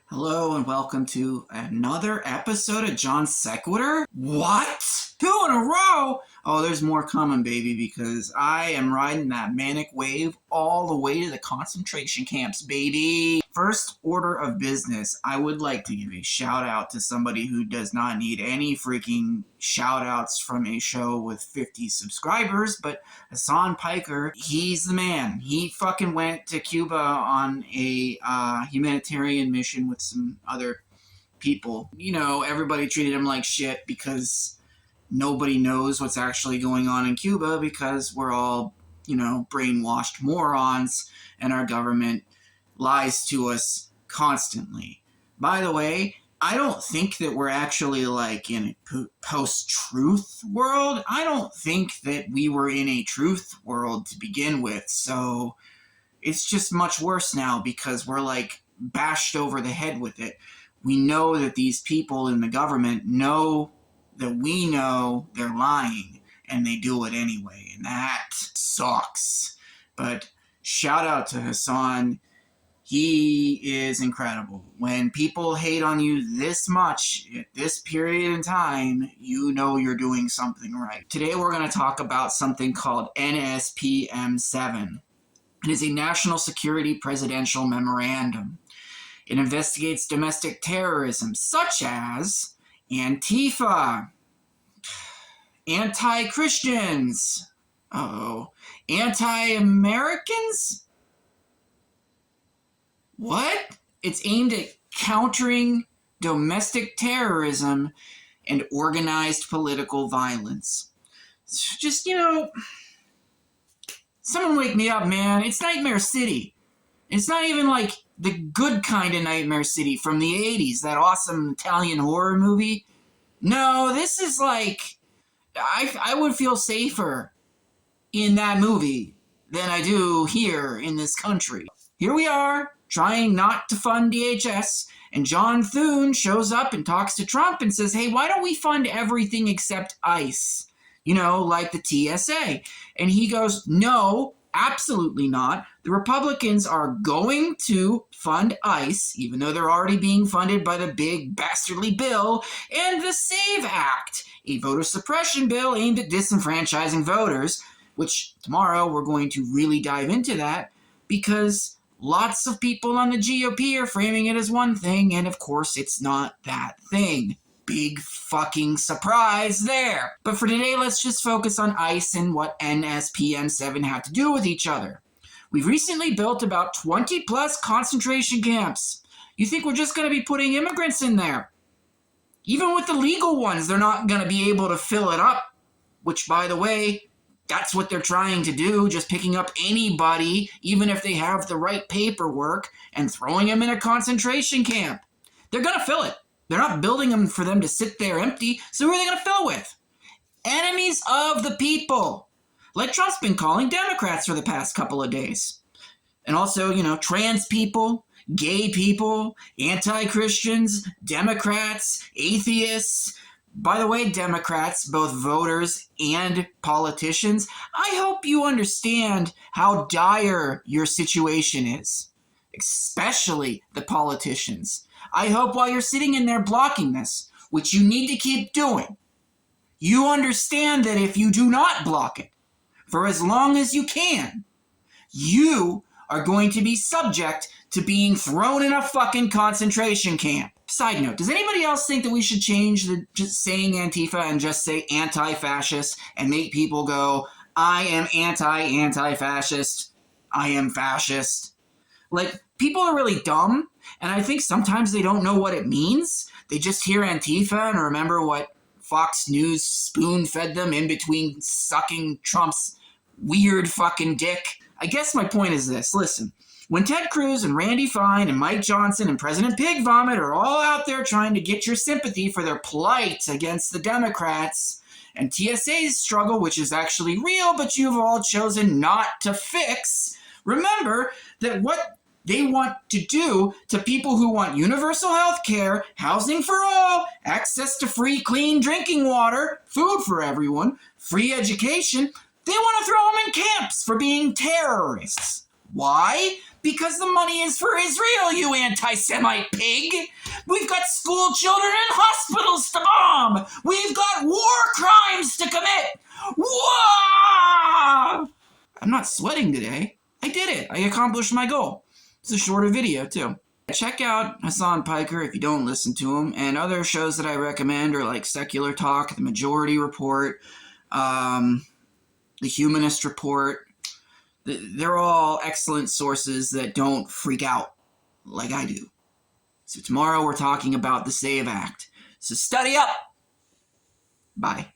Hello and welcome to another episode of Johnsequitur. What? 2 in a row? Oh, there's more coming, baby, because I am riding that manic wave all the way to the concentration camps, baby. First order of business, I would like to give a shout out to somebody who does not need any freaking shout outs from a show with 50 subscribers, but Hassan Piker, he's the man. He fucking went to Cuba on a humanitarian mission with some other people. You know, everybody treated him like shit because nobody knows what's actually going on in Cuba because we're all, brainwashed morons and our government lies to us constantly. By the way, I don't think that we're actually like in a post-truth world. I don't think that we were in a truth world to begin with. So it's just much worse now because we're like bashed over the head with it. We know that these people in the government know that we know they're lying, and they do it anyway, and that sucks. But shout out to Hassan. He is incredible. When people hate on you this much at this period in time, you know you're doing something right. Today we're going to talk about something called NSPM-7. It is a National Security Presidential Memorandum. It investigates domestic terrorism, such as Antifa, anti-Christians, anti-Americans? What? It's aimed at countering domestic terrorism and organized political violence. Just, someone wake me up, man. It's Nightmare City. It's not even like the good kind of Nightmare City from the 80s, that awesome Italian horror movie. No, this is like, I would feel safer in that movie than I do here in this country. Here we are, trying not to fund DHS, and John Thune shows up and talks to Trump and says, hey, why don't we fund everything except ICE? Like the TSA. And he goes, no, absolutely not. The Republicans are going to fund ICE, even though they're already being funded by the big bastardly bill, and the SAVE Act, a voter suppression bill aimed at disenfranchising voters, which tomorrow we're going to really dive into that, because lots of people on the GOP are framing it as one thing, and of course it's not that thing. Big fucking surprise there. But for today, let's just focus on ICE and what NSPM-7 have to do with each other. We've recently built about 20 plus concentration camps. You think we're just going to be putting immigrants in there? Even with the legal ones, they're not going to be able to fill it up, which, by the way, that's what they're trying to do, just picking up anybody, even if they have the right paperwork, and throwing them in a concentration camp. They're going to fill it. They're not building them for them to sit there empty, so who are they going to fill with? Enemies of the people, like Trump's been calling Democrats for the past couple of days. And also, trans people, gay people, anti-Christians, Democrats, atheists. By the way, Democrats, both voters and politicians, I hope you understand how dire your situation is, especially the politicians. I hope while you're sitting in there blocking this, which you need to keep doing, you understand that if you do not block it for as long as you can, you are going to be subject to being thrown in a fucking concentration camp. Side note, does anybody else think that we should change the just saying Antifa and just say anti-fascist and make people go, I am anti-fascist, I am fascist? Like, people are really dumb, and I think sometimes they don't know what it means. They just hear Antifa and remember what Fox News spoon-fed them in between sucking Trump's weird fucking dick. I guess my point is this. Listen, when Ted Cruz and Randy Fine and Mike Johnson and President Pig Vomit are all out there trying to get your sympathy for their plight against the Democrats, and TSA's struggle, which is actually real, but you've all chosen not to fix, remember that what they want to do to people who want universal health care, housing for all, access to free, clean drinking water, food for everyone, free education, they want to throw them in camps for being terrorists. Why? Because the money is for Israel, you anti-Semite pig! We've got school children and hospitals to bomb! We've got war crimes to commit! Whoa! I'm not sweating today. I did it. I accomplished my goal. It's a shorter video, too. Check out Hassan Piker if you don't listen to him, and other shows that I recommend are like Secular Talk, The Majority Report, The Humanist Report. They're all excellent sources that don't freak out like I do. So tomorrow we're talking about the SAVE Act. So study up! Bye.